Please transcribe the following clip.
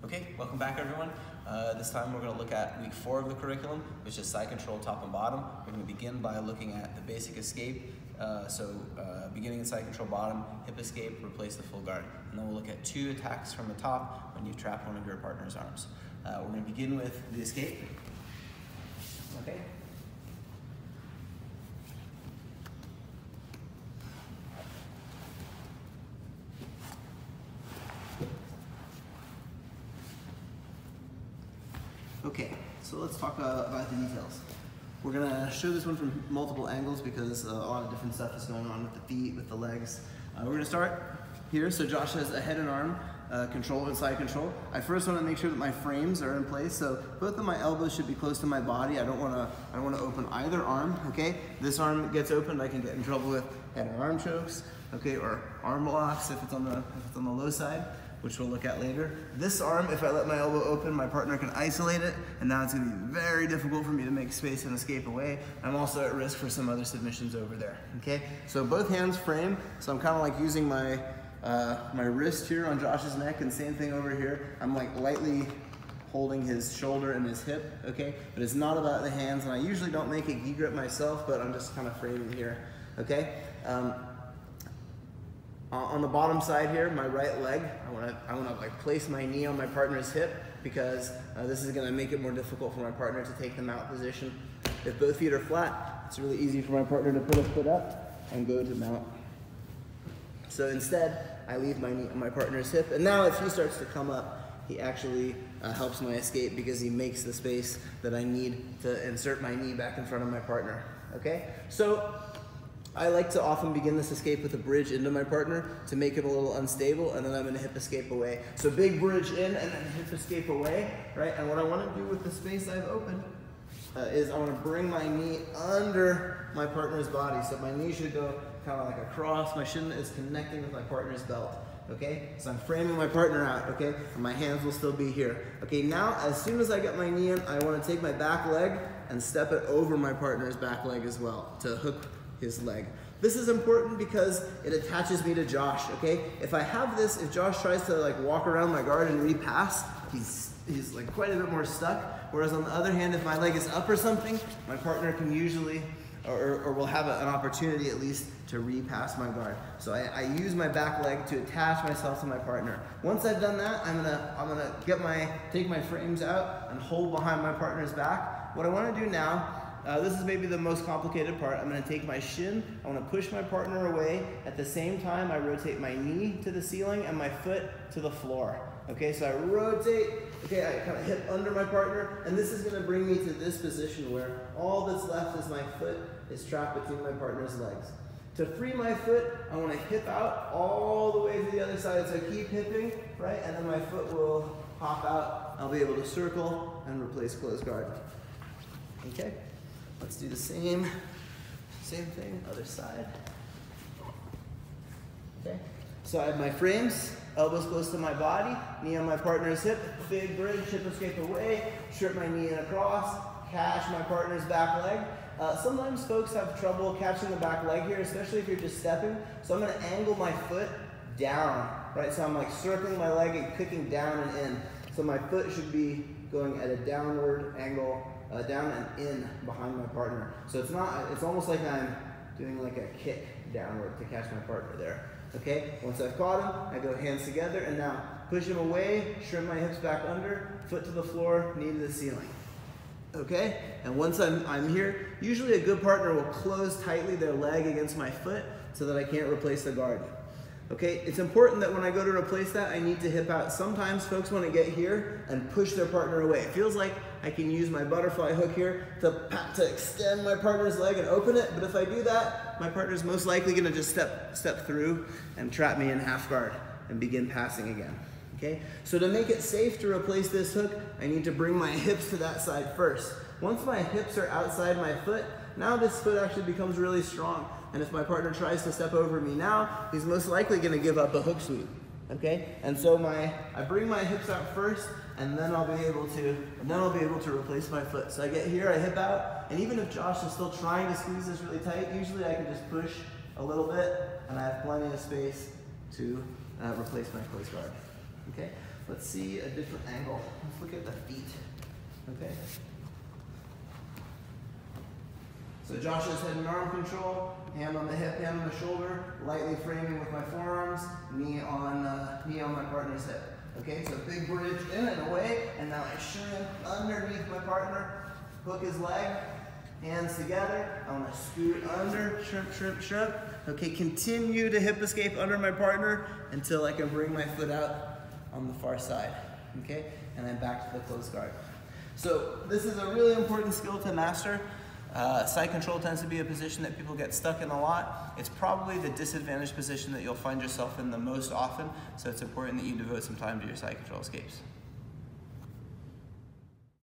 Okay, welcome back everyone. This time we're going to look at week 4 of the curriculum, which is side control top and bottom. We're going to begin by looking at the basic escape. Beginning in side control bottom, hip escape, replace the full guard. And then we'll look at 2 attacks from the top when you trap one of your partner's arms. We're going to begin with the escape. Okay. Okay, so let's talk about the details. We're gonna show this one from multiple angles because a lot of different stuff is going on with the feet, with the legs. We're gonna start here. So Josh has a head and arm control and side control. I first want to make sure that my frames are in place. So both of my elbows should be close to my body. I don't want to open either arm. Okay, this arm gets opened, I can get in trouble with head and arm chokes. Okay, or arm locks if it's on the low side, which we'll look at later. This arm, if I let my elbow open, my partner can isolate it, and now it's gonna be very difficult for me to make space and escape away. I'm also at risk for some other submissions over there, okay? So both hands frame, so I'm kind of like using my wrist here on Josh's neck, and same thing over here. I'm like lightly holding his shoulder and his hip, okay? But it's not about the hands, and I usually don't make a gi grip myself, but I'm just kind of framing here, okay? On the bottom side here, my right leg, I want to like place my knee on my partner's hip because this is going to make it more difficult for my partner to take the mount position. If both feet are flat, it's really easy for my partner to put a foot up and go to mount. So instead, I leave my knee on my partner's hip, and now if he starts to come up, he actually helps my escape because he makes the space that I need to insert my knee back in front of my partner. Okay, so I like to often begin this escape with a bridge into my partner to make him a little unstable, and then I'm gonna hip escape away. So big bridge in and then hip escape away, right? And what I wanna do with the space I've opened is I wanna bring my knee under my partner's body. So my knee should go kind of like across, my shin is connecting with my partner's belt, okay? So I'm framing my partner out, okay? And my hands will still be here. Okay, now as soon as I get my knee in, I wanna take my back leg and step it over my partner's back leg as well to hook his leg. This is important because it attaches me to Josh, okay? If I have this, if Josh tries to like walk around my guard and repass, he's like quite a bit more stuck. Whereas on the other hand, if my leg is up or something, my partner can usually, or will have an opportunity at least to repass my guard. So I use my back leg to attach myself to my partner. Once I've done that, I'm gonna take my frames out and hold behind my partner's back. What I wanna do now, this is maybe the most complicated part. I'm gonna take my shin, I wanna push my partner away. At the same time, I rotate my knee to the ceiling and my foot to the floor. Okay, so I rotate, okay, I kind of hip under my partner, and this is gonna bring me to this position where all that's left is my foot is trapped between my partner's legs. To free my foot, I wanna hip out all the way to the other side. So keep hipping, right? And then my foot will hop out. I'll be able to circle and replace closed guard. Okay? Let's do the same thing, other side. Okay, so I have my frames, elbows close to my body, knee on my partner's hip, big bridge, hip escape away, strip my knee in across, catch my partner's back leg. Sometimes folks have trouble catching the back leg here, especially if you're just stepping. So I'm gonna angle my foot down, right? So I'm like circling my leg and kicking down and in. So my foot should be going at a downward angle, down and in behind my partner. So it's almost like I'm doing like a kick downward to catch my partner there. Okay, once I've caught him, I go hands together and now push him away, shrimp my hips back under, foot to the floor, knee to the ceiling. Okay, and once I'm here, usually a good partner will close tightly their leg against my foot so that I can't replace the guard. Okay, it's important that when I go to replace that, I need to hip out. Sometimes folks want to get here and push their partner away. It feels like I can use my butterfly hook here to extend my partner's leg and open it, but if I do that, my partner's most likely going to just step through and trap me in half guard and begin passing again. Okay, so to make it safe to replace this hook, I need to bring my hips to that side first. Once my hips are outside my foot, now this foot actually becomes really strong. And if my partner tries to step over me now, he's most likely gonna give up a hook sweep, okay? And so I bring my hips out first, and then I'll be able to replace my foot. So I get here, I hip out, and even if Josh is still trying to squeeze this really tight, usually I can just push a little bit, and I have plenty of space to replace my close guard, okay? let's see a different angle. Let's look at the feet, okay? So Josh's head and arm control, hand on the hip, hand on the shoulder, lightly framing with my forearms, knee on my partner's hip. Okay, so big bridge in and away, and now I shrimp underneath my partner, hook his leg, hands together. I want to scoot under, shrimp, shrimp, shrimp. Okay, continue to hip escape under my partner until I can bring my foot out on the far side. Okay, and then back to the closed guard. So this is a really important skill to master. Side control tends to be a position that people get stuck in a lot. It's probably the disadvantaged position that you'll find yourself in the most often, so it's important that you devote some time to your side control escapes.